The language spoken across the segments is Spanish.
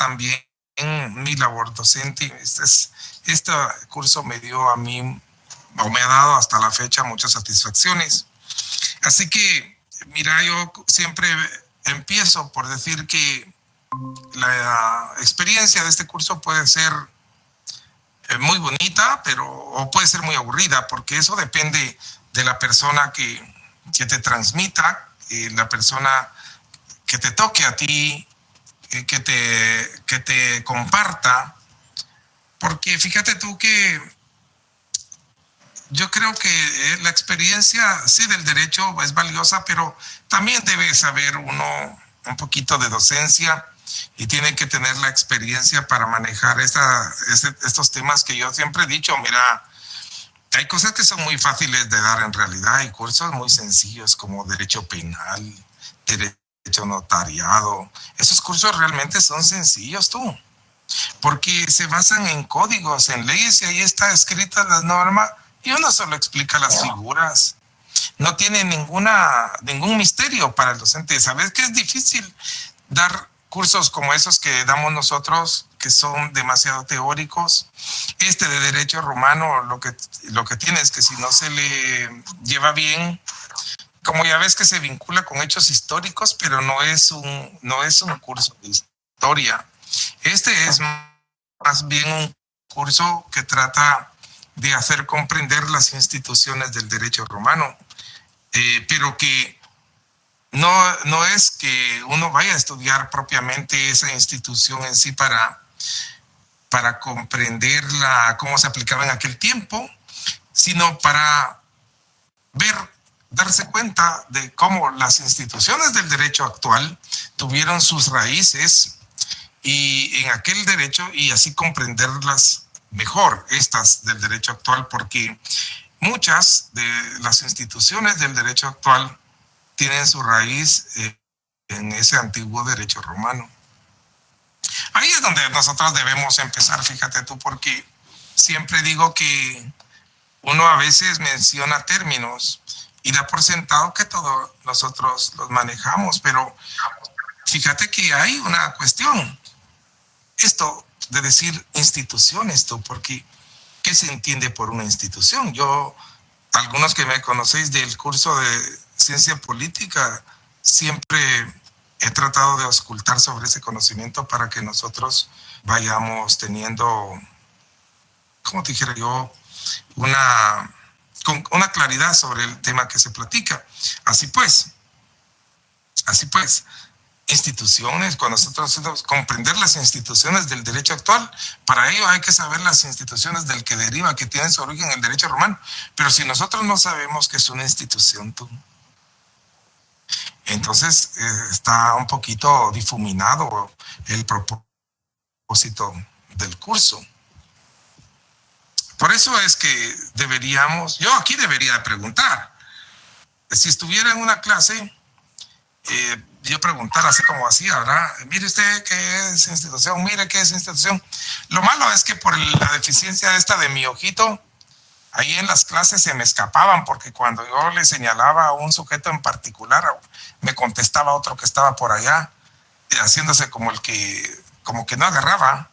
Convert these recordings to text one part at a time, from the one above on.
también mi labor docente. Este curso me dio a mí, o me ha dado hasta la fecha, muchas satisfacciones. Así que, mira, yo siempre empiezo por decir que la experiencia de este curso puede ser muy bonita, o puede ser muy aburrida, porque eso depende de la persona que te transmita, la persona que te toque a ti, que te comparta, porque fíjate tú que yo creo que la experiencia, sí, del derecho es valiosa, pero también debe saber uno un poquito de docencia y tiene que tener la experiencia para manejar estos temas que yo siempre he dicho. Mira, hay cosas que son muy fáciles de dar en realidad, hay cursos muy sencillos como derecho penal, derecho notariado. Esos cursos realmente son sencillos, tú, porque se basan en códigos, en leyes, y ahí está escrita la norma y uno solo explica las figuras. No tiene ningún misterio para el docente. ¿Sabes que es difícil dar cursos como esos que damos nosotros, que son demasiado teóricos? De derecho romano, lo que tiene es que si no se le lleva bien, como ya ves que se vincula con hechos históricos, pero no es un curso de historia. Este es más bien un curso que trata de hacer comprender las instituciones del derecho romano, pero que no es que uno vaya a estudiar propiamente esa institución en sí para comprender cómo se aplicaba en aquel tiempo, sino para darse cuenta de cómo las instituciones del derecho actual tuvieron sus raíces y en aquel derecho, y así comprenderlas mejor, estas del derecho actual, porque muchas de las instituciones del derecho actual tienen su raíz en ese antiguo derecho romano. Ahí es donde nosotros debemos empezar, fíjate tú, porque siempre digo que uno a veces menciona términos y da por sentado que todos nosotros los manejamos, pero fíjate que hay una cuestión. Esto de decir instituciones, tú, porque ¿qué se entiende por una institución? Yo, algunos que me conocéis del curso de ciencia política, siempre he tratado de auscultar sobre ese conocimiento para que nosotros vayamos teniendo, como te dijera yo, con una claridad sobre el tema que se platica. Así pues, instituciones, cuando nosotros comprender las instituciones del derecho actual, para ello hay que saber las instituciones del que deriva, que tienen su origen en el derecho romano. Pero si nosotros no sabemos qué es una institución, tú, entonces está un poquito difuminado el propósito del curso. Por eso es que yo aquí debería preguntar, si estuviera en una clase, yo preguntar así como así, ¿verdad? Mire usted qué es institución, mire qué es institución. Lo malo es que por la deficiencia de mi ojito, ahí en las clases se me escapaban, porque cuando yo le señalaba a un sujeto en particular, me contestaba otro que estaba por allá, haciéndose como que no agarraba.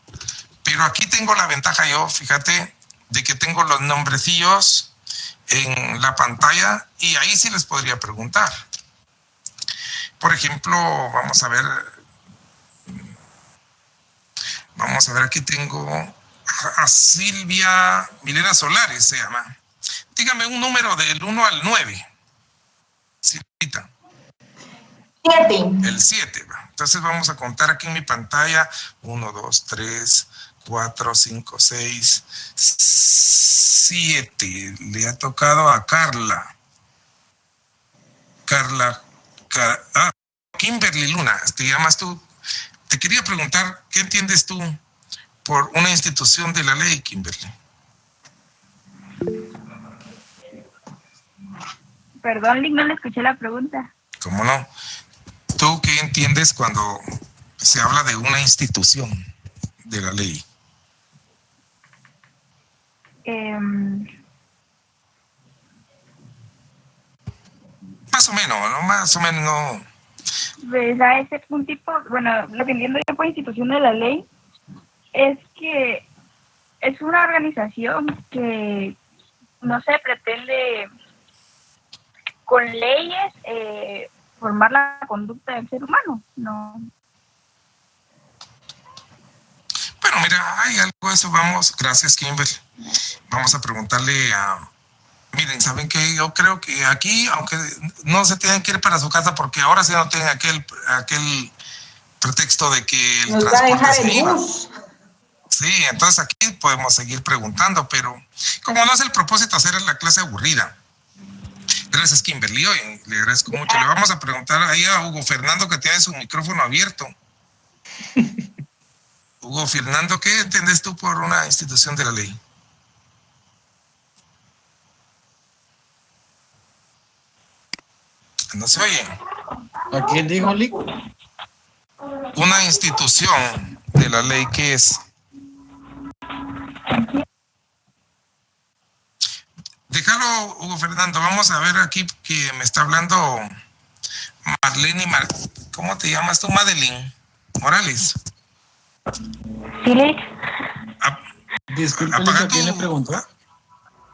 Pero aquí tengo la ventaja yo, fíjate, de que tengo los nombrecillos en la pantalla y ahí sí les podría preguntar. Por ejemplo, vamos a ver, aquí tengo a Silvia Milena Solares, se llama. Dígame un número del 1 al 9. Silvita. 7. El 7. Entonces vamos a contar aquí en mi pantalla. 1, 2, 3, 4, 5, 6, 7. Le ha tocado a Carla. Kimberly Luna, te llamas tú. Te quería preguntar, ¿qué entiendes tú por una institución de la ley, Kimberly? Perdón, Lick, no le escuché la pregunta. ¿Cómo no? ¿Tú qué entiendes cuando se habla de una institución de la ley? Más o menos, ¿no? Más o menos, no. Pues a ese un tipo, bueno, lo que entiendo yo por institución de la ley es que es una organización que no se pretende con leyes formar la conducta del ser humano, no. Bueno, mira, hay algo de eso, vamos, gracias Kimberly. Vamos a preguntarle a... Miren, ¿saben qué? Yo creo que aquí, aunque no se tienen que ir para su casa porque ahora sí no tienen aquel pretexto de que el Nos va a transporte dejar se el iba. bus. Sí, entonces aquí podemos seguir preguntando, pero como no es el propósito hacer la clase aburrida. Gracias, Kimberly. Oye, le agradezco mucho. Le vamos a preguntar ahí a Hugo Fernando, que tiene su micrófono abierto. Hugo Fernando, ¿qué entiendes tú por una institución de la ley? No se oye. ¿A quién dijo, Lick? Una institución de la ley, ¿qué es? Déjalo, Hugo Fernando. Vamos a ver aquí que me está hablando Marlene ¿cómo te llamas tú? Madeline Morales. Sí, Lick. Disculpe, Lick, ¿a quién le preguntó?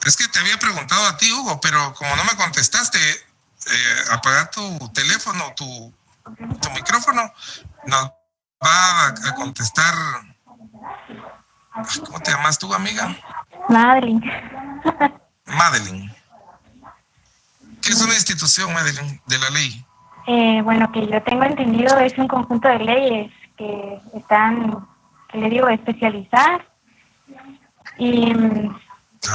Es que te había preguntado a ti, Hugo, pero como no me contestaste, apagar tu teléfono, tu micrófono, nos va a contestar. ¿Cómo te llamas tú, amiga? Madeline. Madeline. ¿Qué es una institución, Madeline, de la ley? Bueno, que yo tengo entendido es un conjunto de leyes que están, que le digo, especializadas y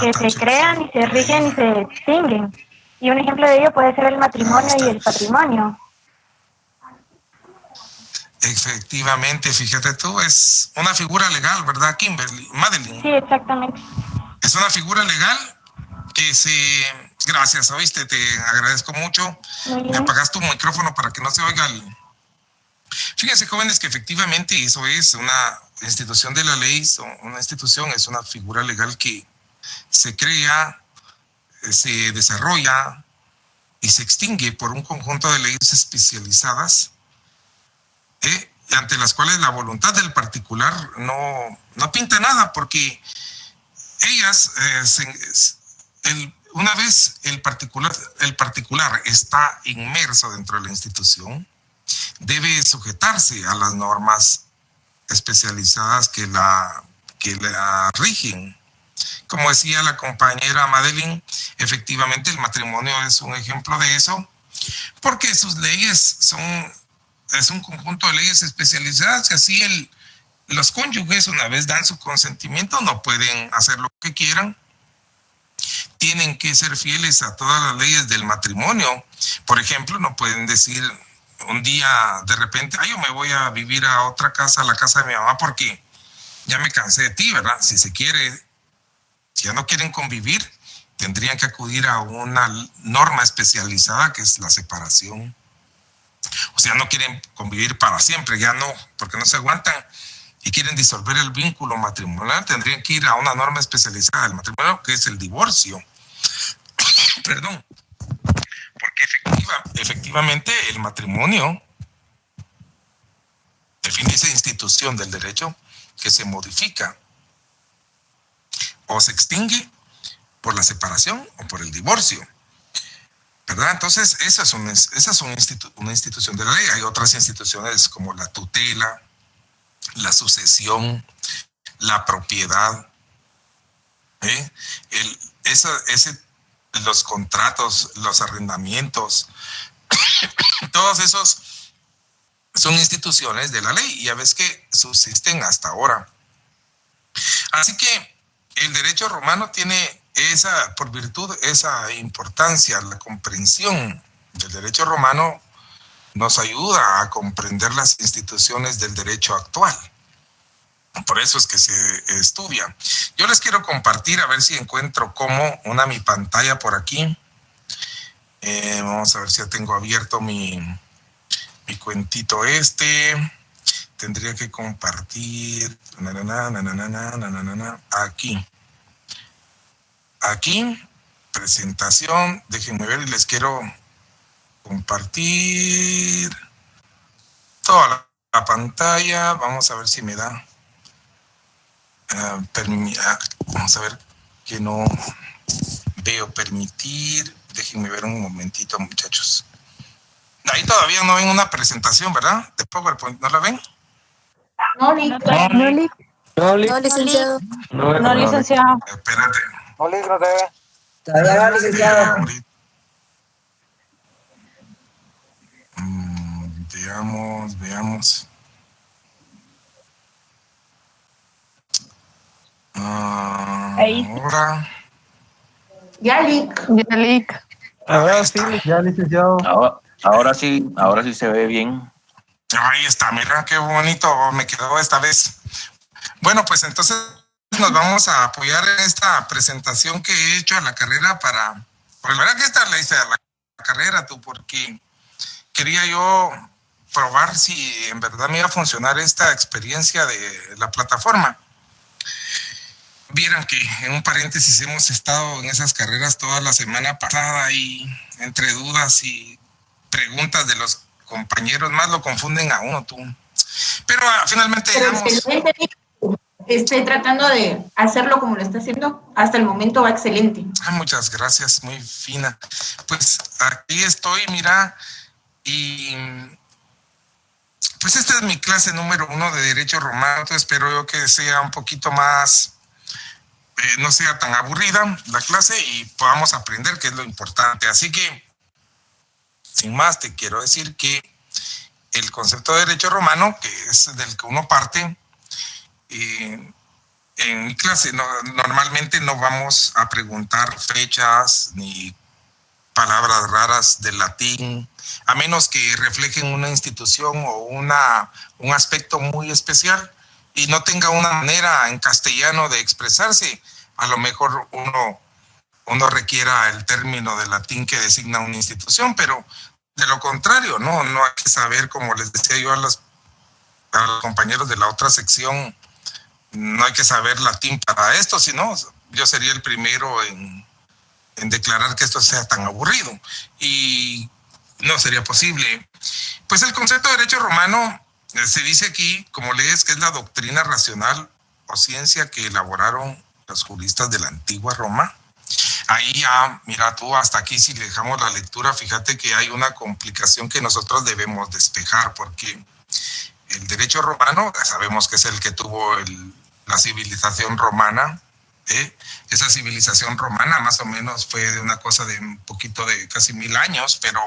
que se crean y se rigen y se extinguen. Y un ejemplo de ello puede ser el matrimonio y el patrimonio. Efectivamente, fíjate tú, es una figura legal, ¿verdad, Kimberly? Madeline. Sí, exactamente. Es una figura legal que se... Gracias, ¿oíste? Te agradezco mucho. Me apagaste tu micrófono para que no se oiga el... Fíjense, jóvenes, que efectivamente eso es una institución de la ley, una institución es una figura legal que se crea, se desarrolla y se extingue por un conjunto de leyes especializadas ante las cuales la voluntad del particular no pinta nada, porque ellas, una vez el particular está inmerso dentro de la institución, debe sujetarse a las normas especializadas que la rigen. Como decía la compañera Madeline, efectivamente el matrimonio es un ejemplo de eso, porque sus leyes es un conjunto de leyes especializadas y así los cónyuges, una vez dan su consentimiento, no pueden hacer lo que quieran. Tienen que ser fieles a todas las leyes del matrimonio. Por ejemplo, no pueden decir un día de repente, yo me voy a vivir a otra casa, a la casa de mi mamá, porque ya me cansé de ti, ¿verdad? Si ya no quieren convivir, tendrían que acudir a una norma especializada que es la separación. O sea, no quieren convivir para siempre, ya no, porque no se aguantan y quieren disolver el vínculo matrimonial, tendrían que ir a una norma especializada del matrimonio, que es el divorcio. Perdón. Porque efectivamente el matrimonio define esa institución del derecho que se modifica o se extingue por la separación o por el divorcio, ¿verdad? Entonces, esa es una institución de la ley. Hay otras instituciones como la tutela, la sucesión, la propiedad, los contratos, los arrendamientos, todos esos son instituciones de la ley y ya ves que subsisten hasta ahora. Así que el derecho romano tiene por virtud, esa importancia. La comprensión del derecho romano nos ayuda a comprender las instituciones del derecho actual. Por eso es que se estudia. Yo les quiero compartir, a ver si encuentro mi pantalla por aquí. Vamos a ver si ya tengo abierto mi cuentito Tendría que compartir. Aquí, presentación. Déjenme ver y les quiero compartir. toda la pantalla. Vamos a ver si me da. Vamos a ver que no veo permitir. Déjenme ver un momentito, muchachos. Ahí todavía no ven una presentación, ¿verdad? De PowerPoint, ¿no la ven? No, Lick. No, licenciado. No, licenciado. Espérate. No, Lick, no te ve. Todavía no, licenciado. Veamos. Ahí. Ahora. Ya, Lick. Ahora sí, ya, licenciado. Ahora sí se ve bien. Ahí está, mira qué bonito me quedó esta vez. Bueno, pues entonces nos vamos a apoyar en esta presentación que he hecho a la carrera porque la verdad que esta la hice a la carrera porque quería yo probar si en verdad me iba a funcionar esta experiencia de la plataforma. Vieran que en un paréntesis hemos estado en esas carreras toda la semana pasada y entre dudas y preguntas de los compañeros más lo confunden a uno, tú. Pero finalmente Pero llegamos. excelente, Lick. Estoy tratando de hacerlo como lo está haciendo. Hasta el momento va excelente. Muchas gracias, muy fina. Pues aquí estoy, mira, y pues esta es mi clase número 1 de Derecho Romano. Espero yo que sea un poquito más, no sea tan aburrida la clase y podamos aprender, que es lo importante. Así que, sin más, te quiero decir que el concepto de Derecho Romano, que es del que uno parte, en mi clase normalmente no vamos a preguntar fechas ni palabras raras del latín, a menos que reflejen una institución o un aspecto muy especial y no tenga una manera en castellano de expresarse. A lo mejor uno requiera el término de latín que designa una institución, pero de lo contrario, no hay que saber, como les decía yo a los compañeros de la otra sección, no hay que saber latín para esto, sino yo sería el primero en declarar que esto sea tan aburrido y no sería posible. Pues el concepto de derecho romano se dice aquí, como lees, que es la doctrina racional o ciencia que elaboraron los juristas de la antigua Roma. Ahí ya, mira tú, hasta aquí si le dejamos la lectura, fíjate que hay una complicación que nosotros debemos despejar, porque el derecho romano, ya sabemos que es el que tuvo la civilización romana. Esa civilización romana más o menos fue de una cosa de un poquito de casi 1000 años, pero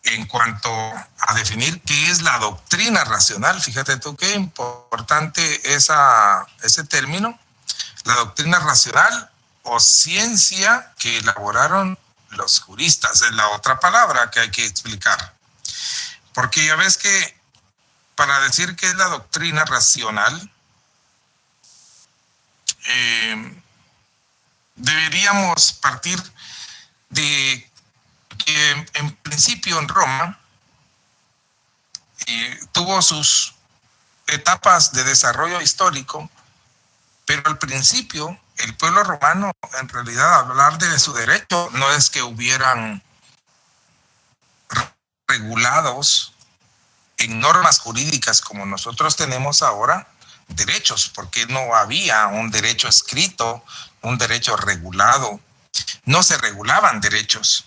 en cuanto a definir qué es la doctrina racional, fíjate tú qué importante ese término, la doctrina racional o ciencia que elaboraron los juristas, es la otra palabra que hay que explicar. Porque ya ves que para decir qué es la doctrina racional, deberíamos partir de que en principio en Roma tuvo sus etapas de desarrollo histórico, pero al principio el pueblo romano, en realidad, hablar de su derecho no es que hubieran regulados en normas jurídicas como nosotros tenemos ahora derechos, porque no había un derecho escrito, un derecho regulado, no se regulaban derechos.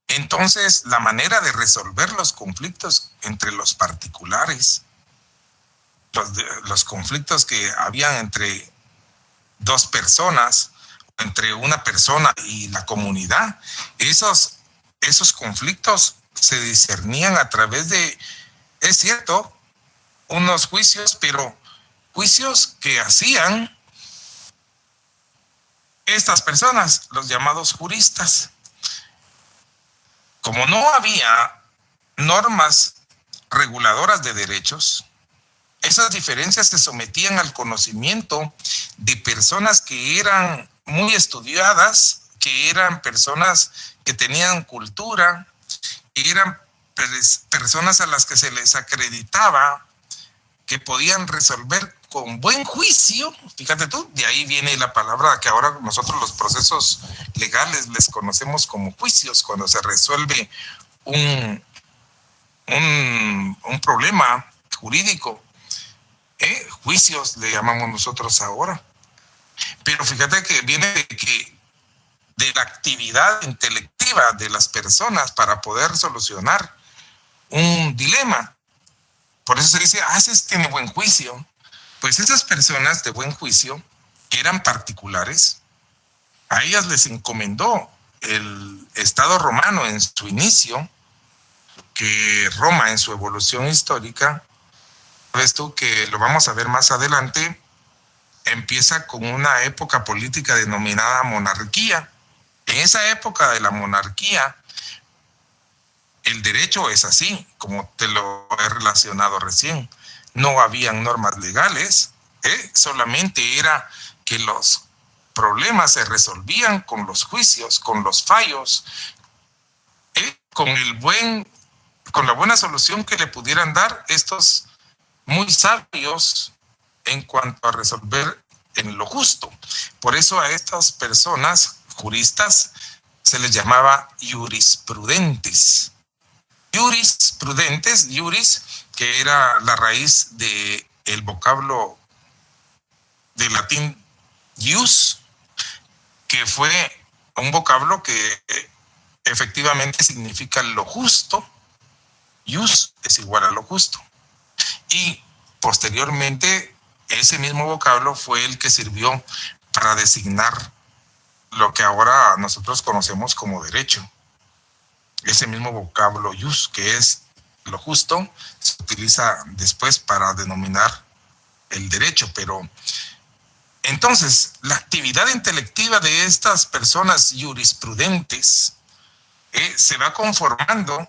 Entonces, la manera de resolver los conflictos entre los particulares, los conflictos que habían entre dos personas, entre una persona y la comunidad, esos conflictos se discernían a través de, es cierto, unos juicios, pero juicios que hacían estas personas, los llamados juristas. Como no había normas reguladoras de derechos, esas diferencias se sometían al conocimiento de personas que eran muy estudiadas, que eran personas que tenían cultura, que eran personas a las que se les acreditaba que podían resolver con buen juicio. Fíjate tú, de ahí viene la palabra que ahora nosotros los procesos legales les conocemos como juicios, cuando se resuelve un problema jurídico. Juicios le llamamos nosotros ahora. Pero fíjate que viene de la actividad intelectiva de las personas para poder solucionar un dilema. Por eso se dice, ese tiene buen juicio. Pues esas personas de buen juicio, que eran particulares, a ellas les encomendó el Estado romano en su inicio, que Roma en su evolución histórica, sabes tú que lo vamos a ver más adelante, empieza con una época política denominada monarquía. En esa época de la monarquía, el derecho es así, como te lo he relacionado recién. No habían normas legales, solamente era que los problemas se resolvían con los juicios, con los fallos, con la buena solución que le pudieran dar estos muy sabios en cuanto a resolver en lo justo. Por eso a estas personas juristas se les llamaba jurisprudentes. Jurisprudentes, juris, que era la raíz del vocablo de latín jus, que fue un vocablo que efectivamente significa lo justo. Jus es igual a lo justo. Y posteriormente ese mismo vocablo fue el que sirvió para designar lo que ahora nosotros conocemos como derecho. Ese mismo vocablo jus, que es lo justo, se utiliza después para denominar el derecho. Pero entonces la actividad intelectiva de estas personas jurisprudentes se va conformando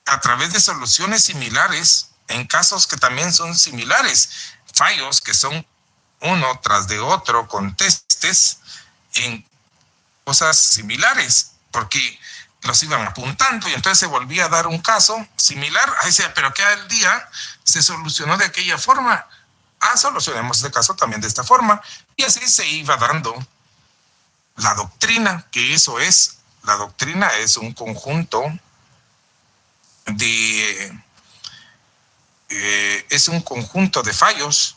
a través de soluciones similares en casos que también son similares, fallos que son uno tras de otro, contestes en cosas similares, porque los iban apuntando y entonces se volvía a dar un caso similar. Ahí decía, pero aquel día se solucionó de aquella forma. Solucionemos este caso también de esta forma. Y así se iba dando la doctrina, que eso es. La doctrina es un conjunto de fallos.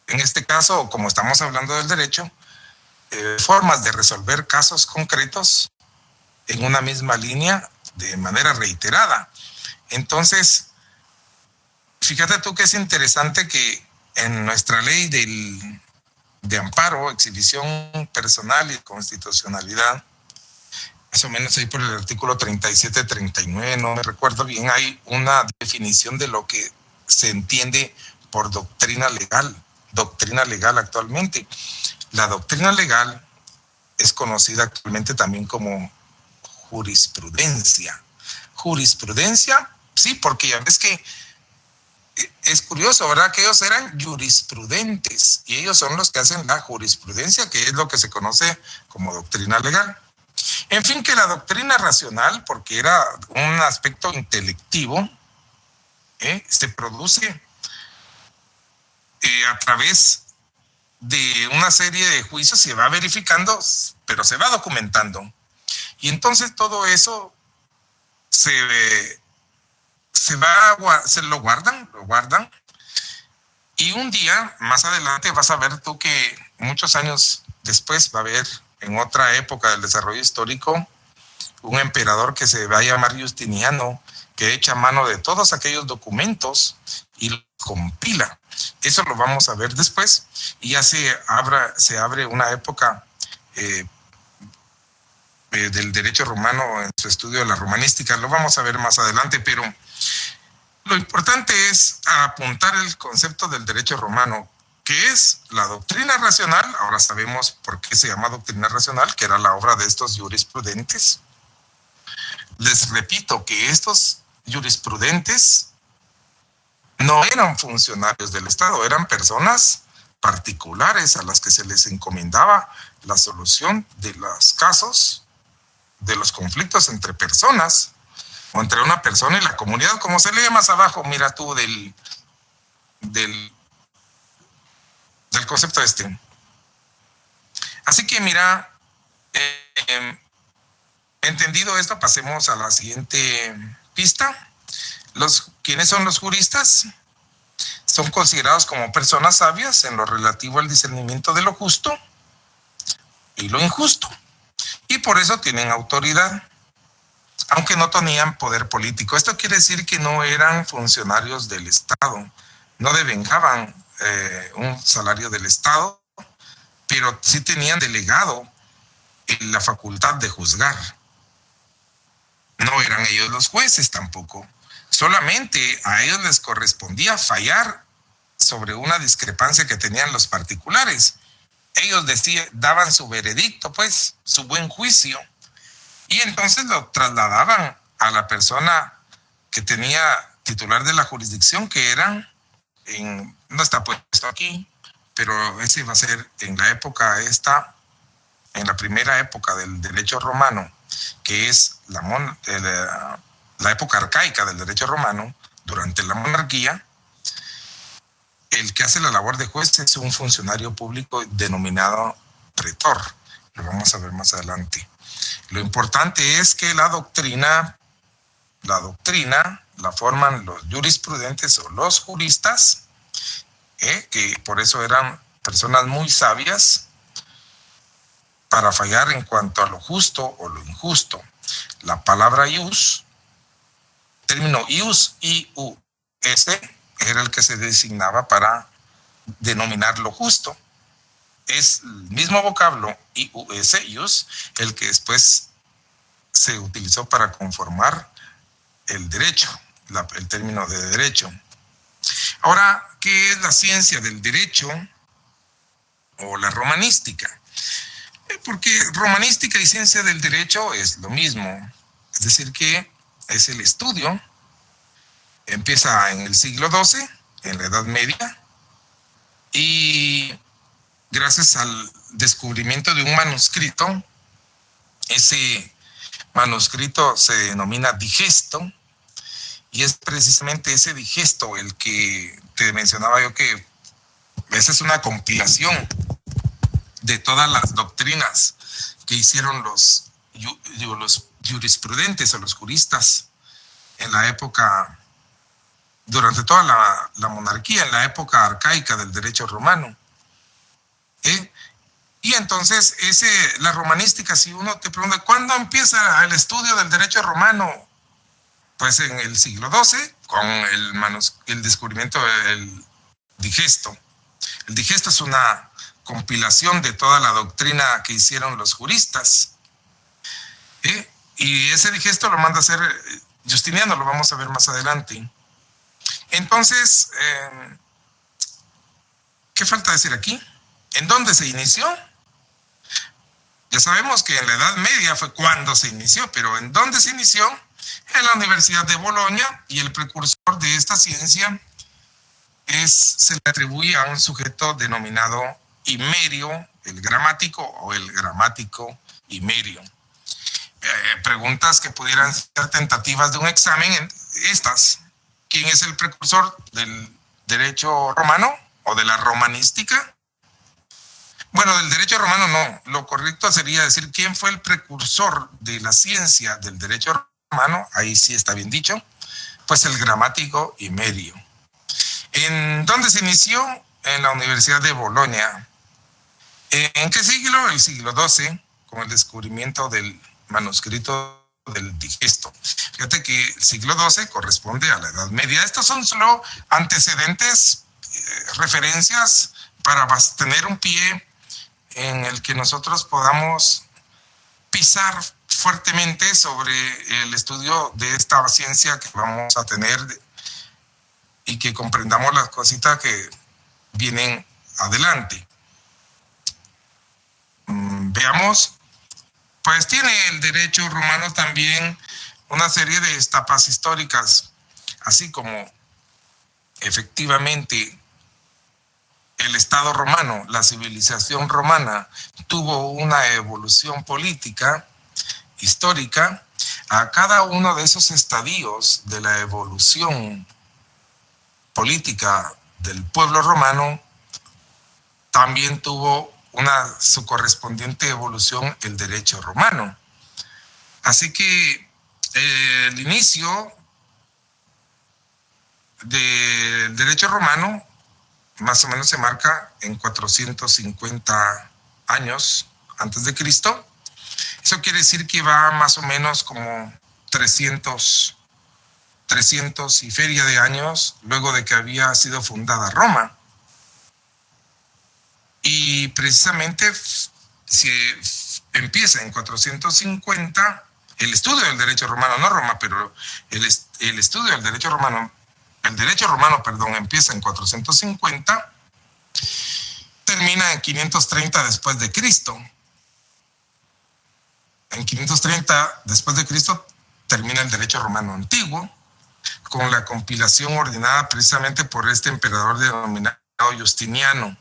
En este caso, como estamos hablando del derecho, formas de resolver casos concretos en una misma línea de manera reiterada. Entonces, fíjate tú que es interesante que en nuestra ley de amparo, exhibición personal y constitucionalidad, más o menos ahí por el artículo 37, 39, no me recuerdo bien, hay una definición de lo que se entiende por doctrina legal actualmente. La doctrina legal es conocida actualmente también como jurisprudencia. Jurisprudencia, sí, porque ya ves que es curioso, ¿verdad? Que ellos eran jurisprudentes y ellos son los que hacen la jurisprudencia, que es lo que se conoce como doctrina legal. En fin, que la doctrina racional, porque era un aspecto intelectivo, se produce a través de una serie de juicios, se va verificando, pero se va documentando. Y entonces todo eso se lo guardan. Y un día, más adelante, vas a ver tú que muchos años después va a haber, en otra época del desarrollo histórico, un emperador que se va a llamar Justiniano, que echa mano de todos aquellos documentos y los compila. Eso lo vamos a ver después. Y ya se abre una época del derecho romano en su estudio de la romanística. Lo vamos a ver más adelante, pero lo importante es apuntar el concepto del derecho romano, que es la doctrina racional. Ahora sabemos por qué se llama doctrina racional, que era la obra de estos jurisprudentes. Les repito que estos jurisprudentes no eran funcionarios del Estado, eran personas particulares a las que se les encomendaba la solución de los casos, de los conflictos entre personas, o entre una persona y la comunidad, como se lee más abajo, mira tú, del concepto este. Así que mira, entendido esto, pasemos a la siguiente pista. ¿Quiénes son los juristas? Son considerados como personas sabias en lo relativo al discernimiento de lo justo y lo injusto. Y por eso tienen autoridad, aunque no tenían poder político. Esto quiere decir que no eran funcionarios del Estado, no devengaban un salario del Estado, pero sí tenían delegado la facultad de juzgar. No eran ellos los jueces tampoco. Solamente a ellos les correspondía fallar sobre una discrepancia que tenían los particulares. Ellos daban su veredicto, pues, su buen juicio, y entonces lo trasladaban a la persona que tenía titular de la jurisdicción, que eran, no está puesto aquí, pero ese va a ser en la época en la primera época del derecho romano, que es la época arcaica del derecho romano, durante la monarquía. El que hace la labor de juez es un funcionario público denominado pretor. Lo vamos a ver más adelante. Lo importante es que la doctrina la forman los jurisprudentes o los juristas, que por eso eran personas muy sabias para fallar en cuanto a lo justo o lo injusto. La palabra ius, término ius, I-U-S, era el que se designaba para denominar lo justo. Es el mismo vocablo ius, ius, el que después se utilizó para conformar el derecho, el término de derecho. Ahora, ¿qué es la ciencia del derecho o la romanística? Porque romanística y ciencia del derecho es lo mismo. Es decir, que es el estudio. Empieza en el siglo XII, en la Edad Media, y gracias al descubrimiento de un manuscrito, ese manuscrito se denomina digesto, y es precisamente ese digesto el que te mencionaba yo, que esa es una compilación de todas las doctrinas que hicieron los jurisprudentes o los juristas en la época, durante toda la monarquía, en la época arcaica del derecho romano. Y entonces la romanística, si uno te pregunta, ¿cuándo empieza el estudio del derecho romano? Pues en el siglo XII, con el descubrimiento del digesto. El digesto es una compilación de toda la doctrina que hicieron los juristas. Y ese digesto lo manda a hacer Justiniano, lo vamos a ver más adelante. Entonces, ¿qué falta decir aquí? ¿En dónde se inició? Ya sabemos que en la Edad Media fue cuando se inició, pero ¿en dónde se inició? En la Universidad de Bolonia, y el precursor de esta ciencia se le atribuye a un sujeto denominado Himerio, el gramático, o el gramático Himerio. Preguntas que pudieran ser tentativas de un examen, estas. ¿Quién es el precursor del derecho romano o de la romanística? Bueno, del derecho romano no. Lo correcto sería decir quién fue el precursor de la ciencia del derecho romano. Ahí sí está bien dicho. Pues el gramático Himerio. ¿En dónde se inició? En la Universidad de Bolonia. ¿En qué siglo? El siglo XII, con el descubrimiento del manuscrito del digesto. Fíjate que el siglo XII corresponde a la Edad Media. Estos son solo antecedentes, referencias para tener un pie en el que nosotros podamos pisar fuertemente sobre el estudio de esta ciencia que vamos a tener y que comprendamos las cositas que vienen adelante. Veamos. Pues tiene el derecho romano también una serie de etapas históricas, así como efectivamente el Estado romano, la civilización romana, tuvo una evolución política, histórica. A cada uno de esos estadios de la evolución política del pueblo romano también tuvo su correspondiente evolución el derecho romano. Así que el inicio del derecho romano más o menos se marca en 450 años antes de Cristo. Eso quiere decir que va más o menos como 300 y feria de años luego de que había sido fundada Roma. Y precisamente si empieza en 450 el estudio del derecho romano, no Roma, pero el estudio del derecho romano, empieza en 450, termina en 530 después de Cristo. En 530 después de Cristo termina el derecho romano antiguo, con la compilación ordenada precisamente por este emperador denominado Justiniano.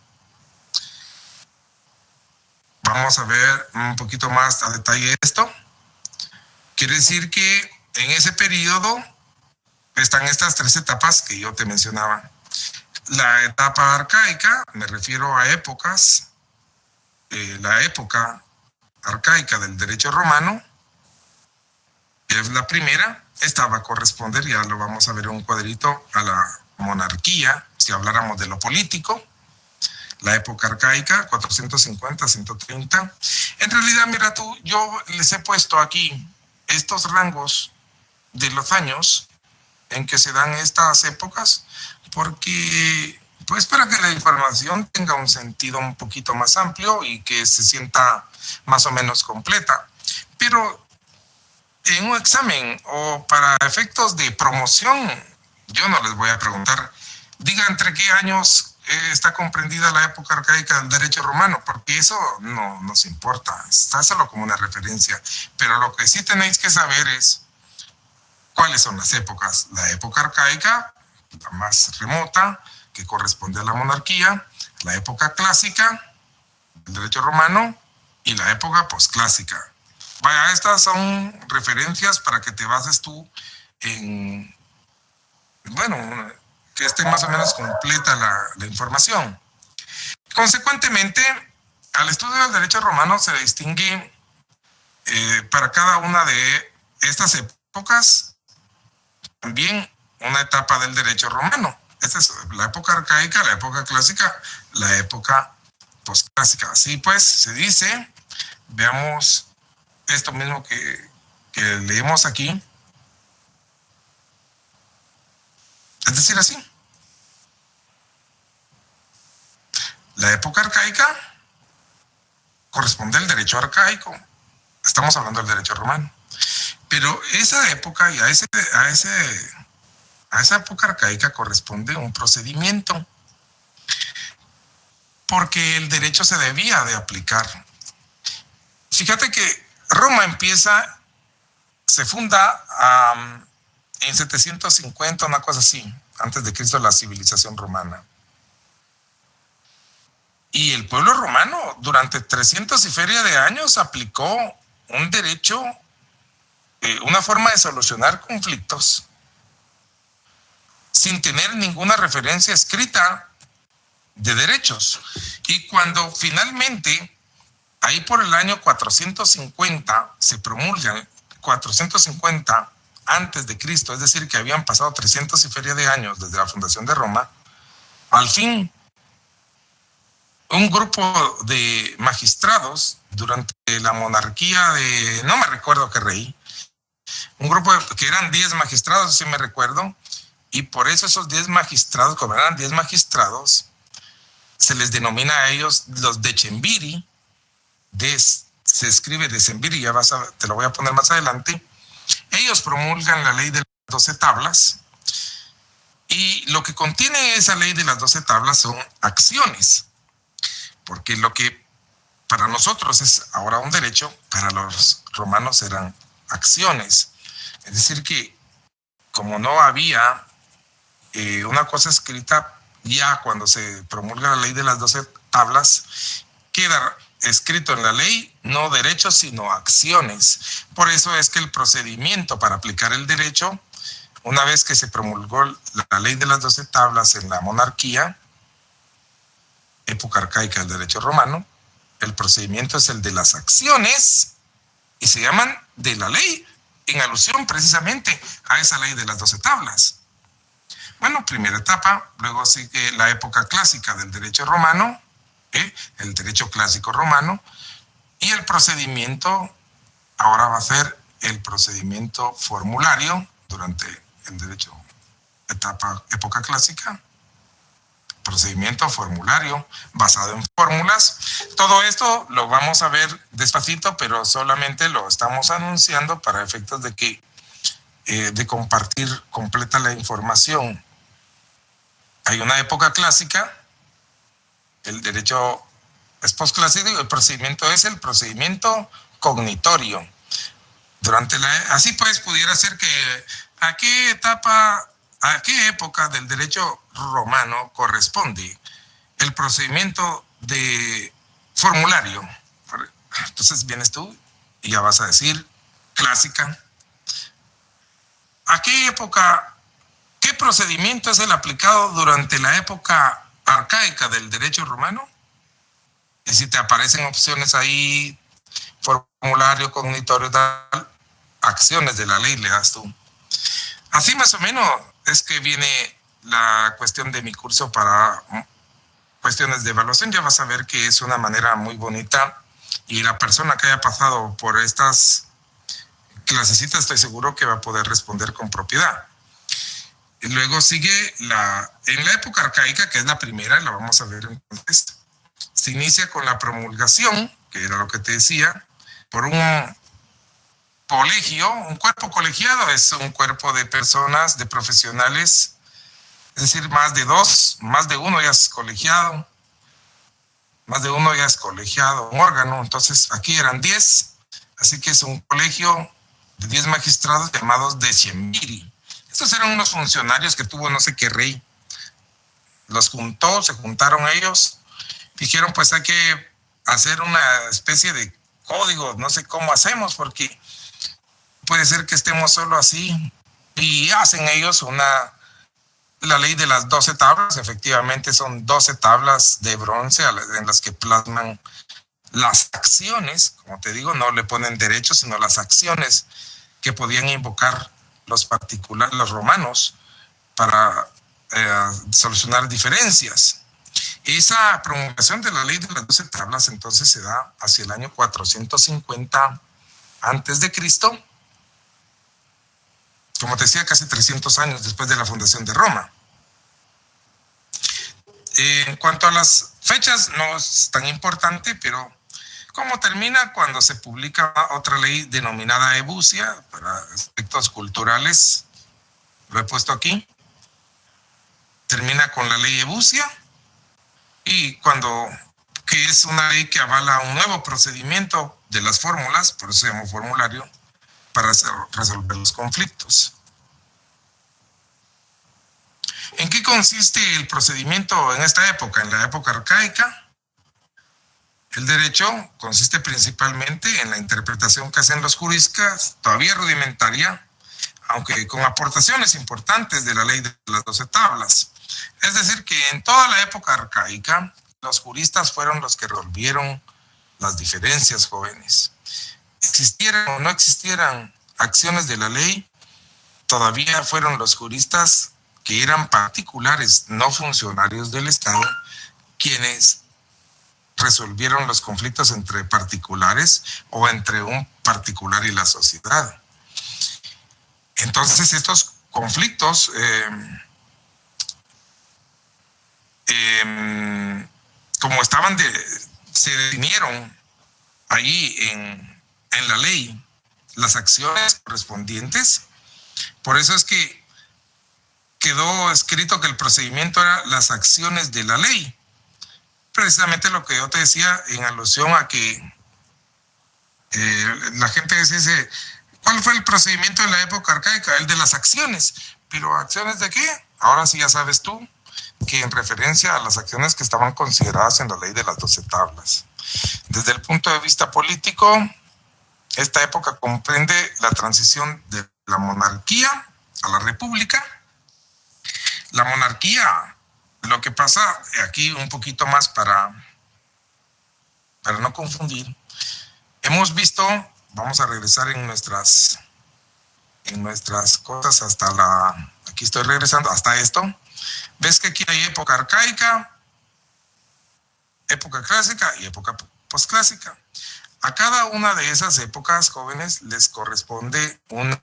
Vamos a ver un poquito más a detalle esto. Quiere decir que en ese periodo están estas 3 etapas que yo te mencionaba. La etapa arcaica, me refiero a épocas, la época arcaica del derecho romano, es la primera. Esta va a corresponder, ya lo vamos a ver en un cuadrito, a la monarquía, si habláramos de lo político. La época arcaica, 450, 130. En realidad, mira tú, yo les he puesto aquí estos rangos de los años en que se dan estas épocas, porque pues para que la información tenga un sentido un poquito más amplio y que se sienta más o menos completa. Pero en un examen o para efectos de promoción, yo no les voy a preguntar, diga entre qué años está comprendida la época arcaica del derecho romano, porque eso no nos importa, está solo como una referencia. Pero lo que sí tenéis que saber es cuáles son las épocas. La época arcaica, la más remota, que corresponde a la monarquía, la época clásica del derecho romano y la época posclásica. Vaya, estas son referencias para que te bases tú en, bueno, que esté más o menos completa la información. Consecuentemente, al estudio del derecho romano se distingue para cada una de estas épocas también una etapa del derecho romano. Esta es la época arcaica, la época clásica, la época posclásica. Así pues, se dice, veamos esto mismo que leemos aquí. Es decir, así. La época arcaica corresponde al derecho arcaico. Estamos hablando del derecho romano. Pero esa época y a esa época arcaica corresponde un procedimiento, porque el derecho se debía de aplicar. Fíjate que Roma se funda en 750, una cosa así, antes de Cristo, la civilización romana. Y el pueblo romano durante 300 y feria de años aplicó un derecho, una forma de solucionar conflictos sin tener ninguna referencia escrita de derechos. Y cuando finalmente, ahí por el año 450, se promulgan, 450 antes de Cristo, es decir, que habían pasado 300 y feria de años desde la fundación de Roma, al fin, un grupo de magistrados durante la monarquía de, no me recuerdo qué rey, un grupo que eran 10 magistrados, sí me recuerdo, y por eso esos 10 magistrados, como eran 10 magistrados, se les denomina a ellos los decemviri, se escribe decemviri, ya te lo voy a poner más adelante. Ellos promulgan la ley de las 12 tablas, y lo que contiene esa ley de las 12 tablas son acciones, porque lo que para nosotros es ahora un derecho, para los romanos eran acciones. Es decir que como no había una cosa escrita, ya cuando se promulga la ley de las 12 tablas, queda escrito en la ley no derechos sino acciones. Por eso es que el procedimiento para aplicar el derecho, una vez que se promulgó la ley de las 12 tablas en la monarquía, época arcaica del derecho romano, el procedimiento es el de las acciones y se llaman de la ley, en alusión precisamente a esa ley de las 12 tablas. Bueno, primera etapa, luego sigue la época clásica del derecho romano, el derecho clásico romano, y el procedimiento ahora va a ser el procedimiento formulario durante el derecho época clásica, procedimiento formulario basado en fórmulas. Todo esto lo vamos a ver despacito, pero solamente lo estamos anunciando para efectos de que de compartir completa la información. Hay una época clásica, el derecho es posclásico y el procedimiento es el procedimiento cognitorio. Así pues pudiera ser que a qué época del derecho romano corresponde el procedimiento de formulario. Entonces vienes tú y ya vas a decir clásica. ¿A qué época, qué procedimiento es el aplicado durante la época arcaica del derecho romano? Y si te aparecen opciones ahí, formulario, cognitorio, tal, acciones de la ley le das tú. Así más o menos es que viene la cuestión de mi curso para cuestiones de evaluación. Ya vas a ver que es una manera muy bonita y la persona que haya pasado por estas clasecitas estoy seguro que va a poder responder con propiedad. Y luego sigue en la época arcaica, que es la primera, la vamos a ver entonces. Se inicia con la promulgación, que era lo que te decía, por un colegio. Un cuerpo colegiado es un cuerpo de personas, de profesionales, es decir, más de uno ya es colegiado, un órgano. Entonces aquí eran 10, así que es un colegio de 10 magistrados llamados decemviri. Estos eran unos funcionarios que tuvo no sé qué rey. Se juntaron ellos, dijeron pues hay que hacer una especie de código, no sé cómo hacemos porque puede ser que estemos solo así. Y hacen ellos la ley de las 12 tablas, efectivamente son 12 tablas de bronce en las que plasman las acciones, como te digo, no le ponen derechos, sino las acciones que podían invocar los romanos para solucionar diferencias. Esa promulgación de la ley de las 12 tablas entonces se da hacia el año 450 antes de Cristo, como te decía, casi 300 años después de la fundación de Roma. En cuanto a las fechas, no es tan importante, pero ¿cómo termina? Cuando se publica otra ley denominada Ebusia para aspectos culturales. Lo he puesto aquí. Termina con la ley Ebusia y que es una ley que avala un nuevo procedimiento de las fórmulas, por eso se llama formulario, para resolver los conflictos. ¿En qué consiste el procedimiento en esta época? En la época arcaica, el derecho consiste principalmente en la interpretación que hacen los juristas, todavía rudimentaria, aunque con aportaciones importantes de la ley de las 12 tablas. Es decir, que en toda la época arcaica, los juristas fueron los que resolvieron las diferencias, jóvenes. Existieran o no existieran acciones de la ley, todavía fueron los juristas que eran particulares, no funcionarios del Estado, quienes resolvieron los conflictos entre particulares o entre un particular y la sociedad. Entonces estos conflictos como se definieron ahí en la ley las acciones correspondientes. Por eso es que quedó escrito que el procedimiento era las acciones de la ley. Precisamente lo que yo te decía en alusión a que la gente dice, ¿cuál fue el procedimiento en la época arcaica? El de las acciones. ¿Pero acciones de qué? Ahora sí ya sabes tú que en referencia a las acciones que estaban consideradas en la ley de las 12 tablas. Desde el punto de vista político, esta época comprende la transición de la monarquía a la república. La monarquía, lo que pasa aquí un poquito más para no confundir, hemos visto, vamos a regresar en nuestras cosas hasta la aquí estoy regresando hasta esto, ves que aquí hay época arcaica, época clásica y época posclásica. A cada una de esas épocas, jóvenes, les corresponde una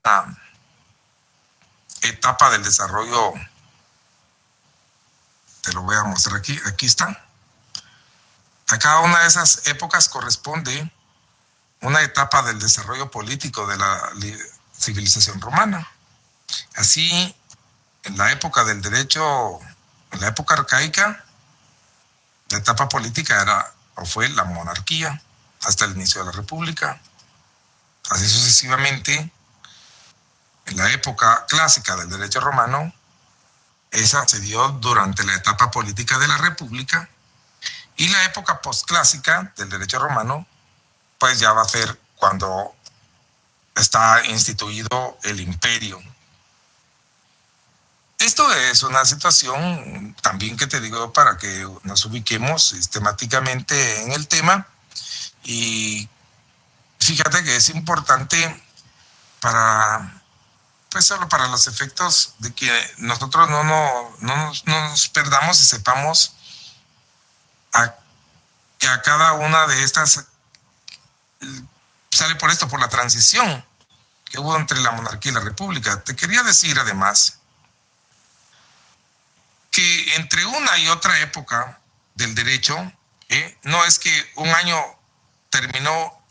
etapa del desarrollo. Te lo voy a mostrar aquí. Aquí está. A cada una de esas épocas corresponde una etapa del desarrollo político de la civilización romana. Así, en la época del derecho, en la época arcaica, la etapa política era o fue la monarquía hasta el inicio de la república. Así sucesivamente, en la época clásica del derecho romano, esa se dio durante la etapa política de la república, y la época postclásica del derecho romano, pues ya va a ser cuando está instituido el imperio. Esto es una situación también que te digo para que nos ubiquemos sistemáticamente en el tema, y fíjate que es importante para, pues solo para los efectos de que nosotros no nos perdamos y sepamos que a cada una de estas sale por esto, por la transición que hubo entre la monarquía y la república. Te quería decir además que entre una y otra época del derecho, no es que un año terminó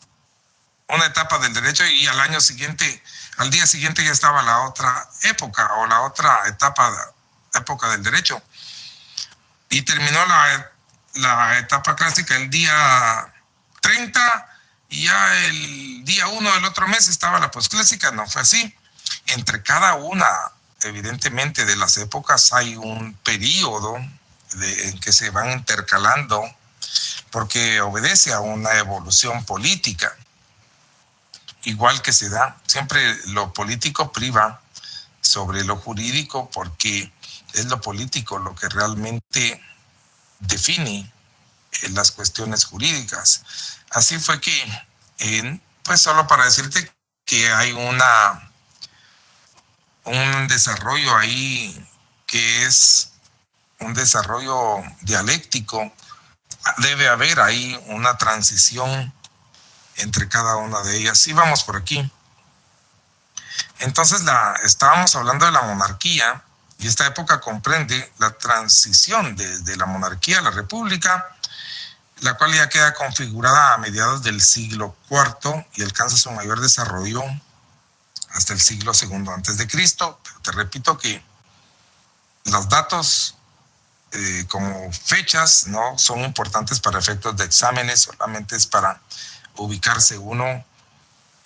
una etapa del derecho y al año siguiente, al día siguiente ya estaba la otra época o la otra época del derecho. Y terminó la etapa clásica el día 30 y ya el día 1 del otro mes estaba la posclásica. No fue así. Entre cada una, evidentemente, de las épocas hay un periodo en que se van intercalando porque obedece a una evolución política. Igual que se da, siempre lo político priva sobre lo jurídico porque es lo político lo que realmente define las cuestiones jurídicas. Así fue que, pues solo para decirte que hay un desarrollo ahí que es un desarrollo dialéctico, debe haber ahí una transición entre cada una de ellas. Sí, vamos por aquí. Entonces estábamos hablando de la monarquía, y esta época comprende la transición desde la monarquía a la república, la cual ya queda configurada a mediados del siglo IV y alcanza su mayor desarrollo hasta el siglo II antes de Cristo. Pero te repito que los datos como fechas no son importantes para efectos de exámenes, solamente es para ubicarse uno